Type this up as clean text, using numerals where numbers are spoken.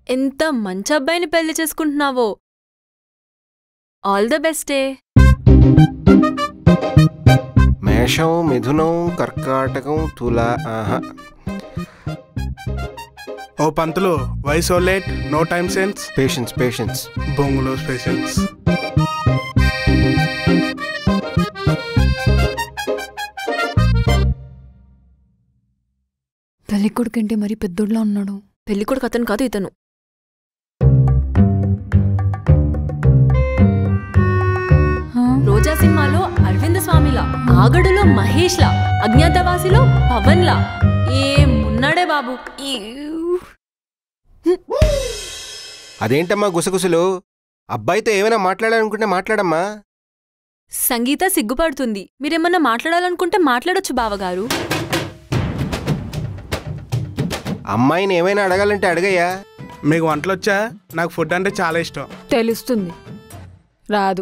ఎంత మంచి అబ్బాయిని పెళ్లి చేసుకుంటున్నావో. All the బెస్టే. మేషం, మిథునం, కర్కాటకం, తుల. ఓ పంతులు, why so late? No time sense. Patience patience. బొంగులో పేషెన్స్. పెళ్ళికొడుకంటే మరి పెద్దోడ్లా ఉన్నాడు. పెళ్ళికొడుకు అతను కాదు, ఇతను. రోజా సినిమాలో అరవింద స్వామిలా, ఆగడులో మహేష్లా, అజ్ఞాతవాసిలో పవన్లా ఏమున్నాడే బాబు. అదేంటమ్మా గుసగుసలు? అబ్బాయితో ఏమైనా మాట్లాడాలనుకుంటే మాట్లాడమ్మా. సంగీత సిగ్గుపడుతుంది. మీరేమన్నా మాట్లాడాలనుకుంటే మాట్లాడొచ్చు బావగారు. అమ్మాయిని ఏమైనా అడగాలంటే అడగయ్యా. మీకు వంటలు వచ్చా? నాకు ఫుడ్ అంటే చాలా ఇష్టం. తెలుస్తుంది, రాదు.